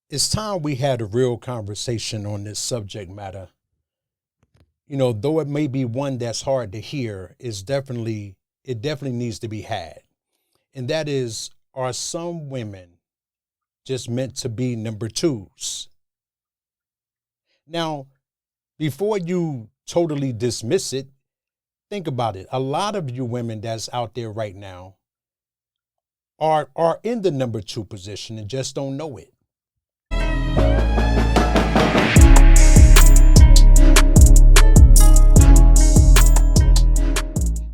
It's time we had a real conversation on this subject matter. Though it may be one that's hard to hear, it definitely needs to be had. And that is, are some women just meant to be number twos? Now, before you totally dismiss it, think about it. A lot of you women that's out there right now are in the number two position and just don't know it.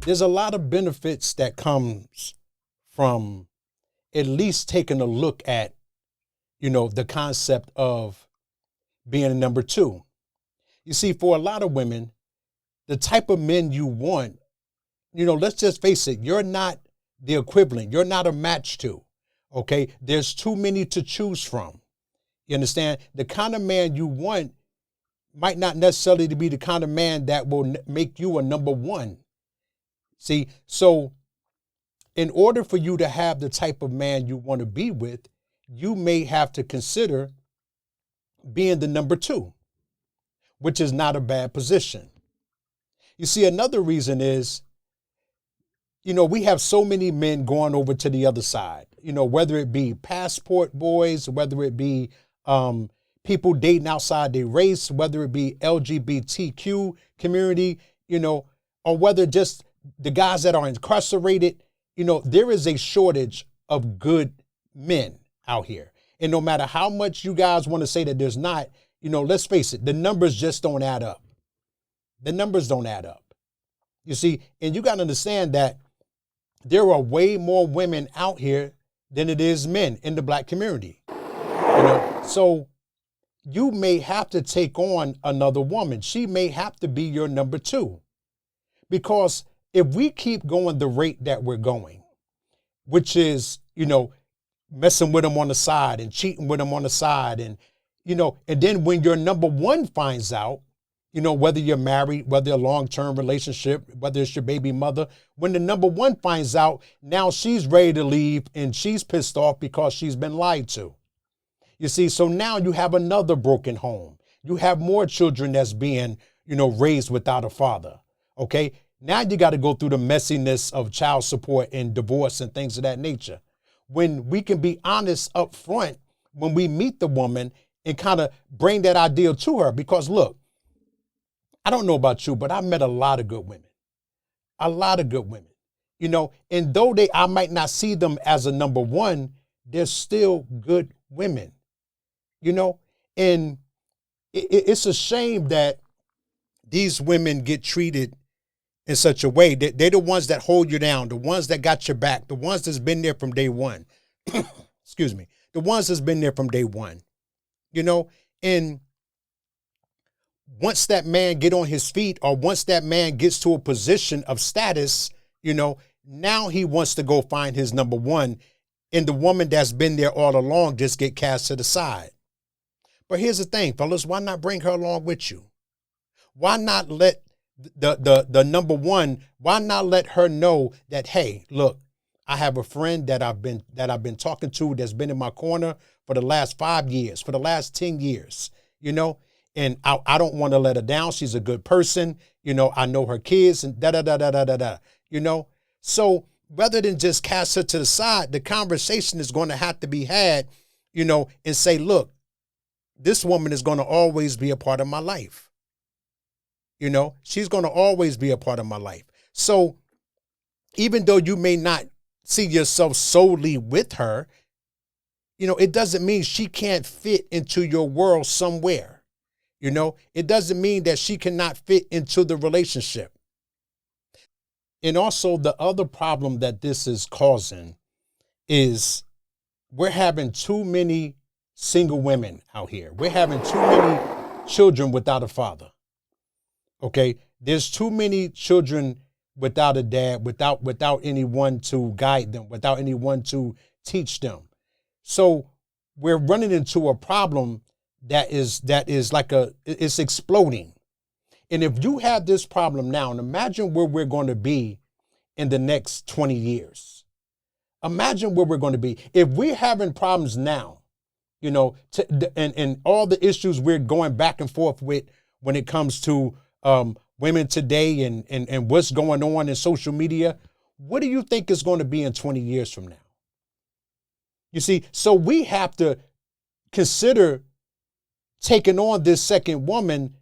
There's a lot of benefits that comes from at least taking a look at, the concept of being a number two. You see, for a lot of women, the type of men you want, let's just face it, you're not the equivalent. You're not a match to, okay? There's too many to choose from. You understand? The kind of man you want might not necessarily be the kind of man that will make you a number one. See, so in order for you to have the type of man you want to be with, you may have to consider being the number two, which is not a bad position. You see, another reason is, we have so many men going over to the other side, whether it be passport boys, whether it be people dating outside their race, whether it be LGBTQ community, or whether just the guys that are incarcerated, there is a shortage of good men out here. And no matter how much you guys want to say that there's not, let's face it, the numbers just don't add up. The numbers don't add up. You see, and you got to understand that there are way more women out here than it is men in the black community. So you may have to take on another woman. She may have to be your number two. Because if we keep going the rate that we're going, which is, messing with them on the side and cheating with them on the side, and, and then when your number one finds out, whether you're married, whether a long-term relationship, whether it's your baby mother, when the number one finds out, now she's ready to leave and she's pissed off because she's been lied to. You see, so now you have another broken home. You have more children that's being, raised without a father. Okay. Now you got to go through the messiness of child support and divorce and things of that nature. When we can be honest up front, when we meet the woman and kind of bring that ideal to her, because look, I don't know about you, but I've met a lot of good women, and though I might not see them as a number one, they're still good women, and it's a shame that these women get treated in such a way that they're the ones that hold you down, the ones that got your back, the ones that's been there from day one. Excuse me. The ones that's been there from day one, and once that man get on his feet, or once that man gets to a position of status, now he wants to go find his number one, and the woman that's been there all along just get cast to the side. But here's the thing, fellas, why not bring her along with you? Why not let the number one, why not let her know that, hey, look, I have a friend that I've been talking to that's been in my corner for the last 5 years, for the last 10 years, and I don't want to let her down. She's a good person. I know her kids and So rather than just cast her to the side, the conversation is going to have to be had, and say, look, this woman is going to always be a part of my life. She's going to always be a part of my life. So even though you may not see yourself solely with her, it doesn't mean she can't fit into your world somewhere. It doesn't mean that she cannot fit into the relationship. And also the other problem that this is causing is we're having too many single women out here. We're having too many children without a father. Okay, there's too many children without a dad, without anyone to guide them, without anyone to teach them. So we're running into a problem that is like it's exploding. And if you have this problem now, and imagine where we're going to be in the next 20 years. Imagine where we're going to be. If we're having problems now, and all the issues we're going back and forth with when it comes to women today and what's going on in social media. What do you think is going to be in 20 years from now? You see, so we have to consider taking on this second woman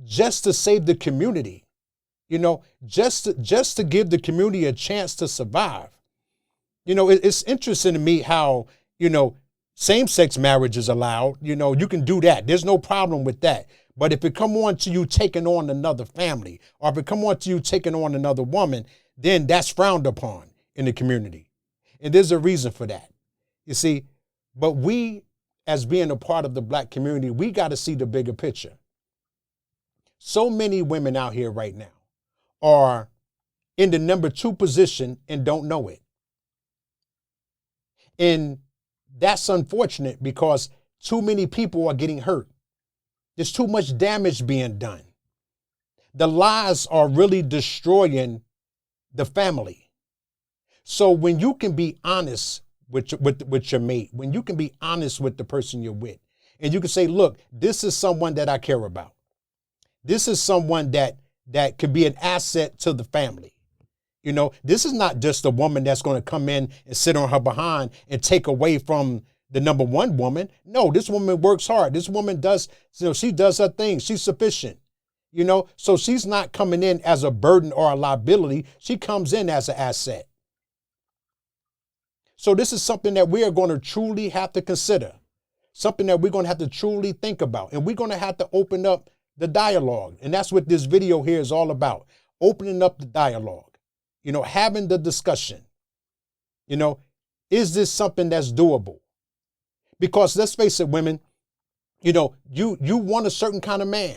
just to save the community, just to give the community a chance to survive. It's interesting to me how, same-sex marriage is allowed. You can do that. There's no problem with that. But if it come on to you taking on another family, or if it come on to you taking on another woman, then that's frowned upon in the community. And there's a reason for that. You see, but we, as being a part of the Black community, we got to see the bigger picture. So many women out here right now are in the number 2 position and don't know it. And that's unfortunate because too many people are getting hurt. There's too much damage being done. The lies are really destroying the family. So when you can be honest with your mate, when you can be honest with the person you're with, and you can say, look, this is someone that I care about. This is someone that could be an asset to the family. This is not just a woman that's going to come in and sit on her behind and take away from the number 1 woman. No, this woman works hard. This woman does, she does her thing. She's sufficient, so she's not coming in as a burden or a liability. She comes in as an asset. So this is something that we are going to truly have to consider, something that we're going to have to truly think about. And we're going to have to open up the dialogue. And that's what this video here is all about, opening up the dialogue. Having the discussion, is this something that's doable? Because let's face it, women, you want a certain kind of man.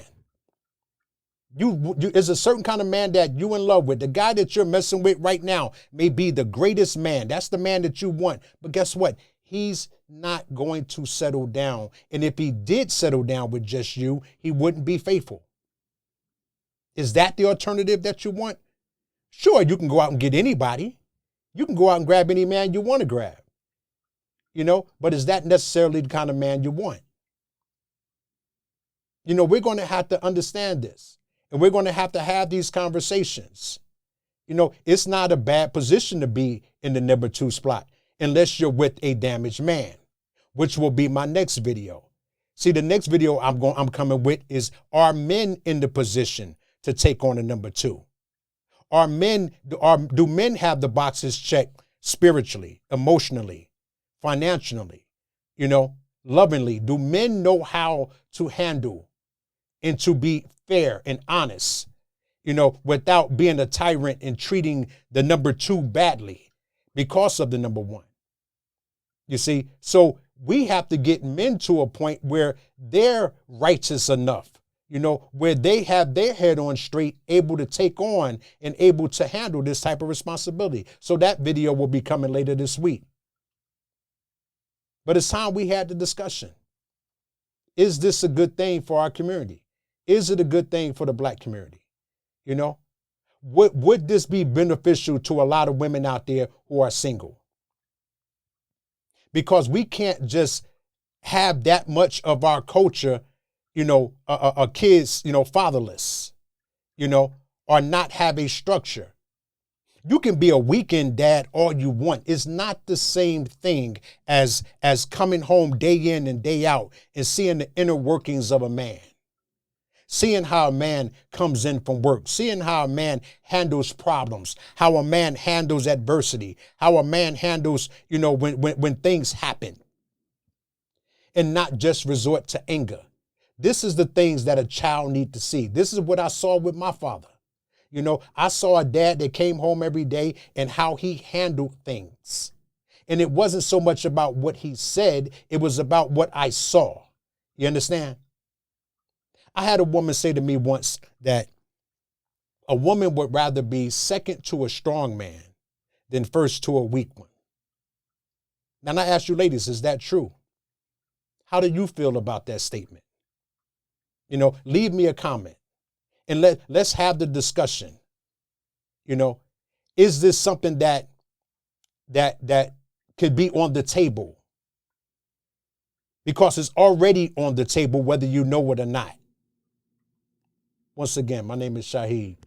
Is a certain kind of man that you in love with. The guy that you're messing with right now may be the greatest man. That's the man that you want. But guess what? He's not going to settle down. And if he did settle down with just you, he wouldn't be faithful. Is that the alternative that you want? Sure, you can go out and get anybody. You can go out and grab any man you want to grab. But is that necessarily the kind of man you want? We're going to have to understand this. And we're going to have these conversations. It's not a bad position to be in the number 2 spot unless you're with a damaged man, which will be my next video. See, the next video I'm coming with is, are men in the position to take on a number 2? Do men have the boxes checked spiritually, emotionally, financially, lovingly? Do men know how to handle and to be fair and honest, without being a tyrant and treating the number 2 badly because of the number 1? You see, so we have to get men to a point where they're righteous enough, where they have their head on straight, able to take on and able to handle this type of responsibility. So that video will be coming later this week. But it's time we had the discussion. Is this a good thing for our community? Is it a good thing for the Black community? Would this be beneficial to a lot of women out there who are single? Because we can't just have that much of our culture, kids, fatherless, or not have a structure. You can be a weekend dad all you want. It's not the same thing as coming home day in and day out and seeing the inner workings of a man. Seeing how a man comes in from work, seeing how a man handles problems, how a man handles adversity, how a man handles, when things happen, and not just resort to anger. This is the things that a child needs to see. This is what I saw with my father. I saw a dad that came home every day and how he handled things. And it wasn't so much about what he said, it was about what I saw. You understand? I had a woman say to me once that a woman would rather be second to a strong man than first to a weak one. Now, I ask you ladies, is that true? How do you feel about that statement? Leave me a comment and let's have the discussion. Is this something that could be on the table? because it's already on the table, whether you know it or not. Once again, my name is Shaheed.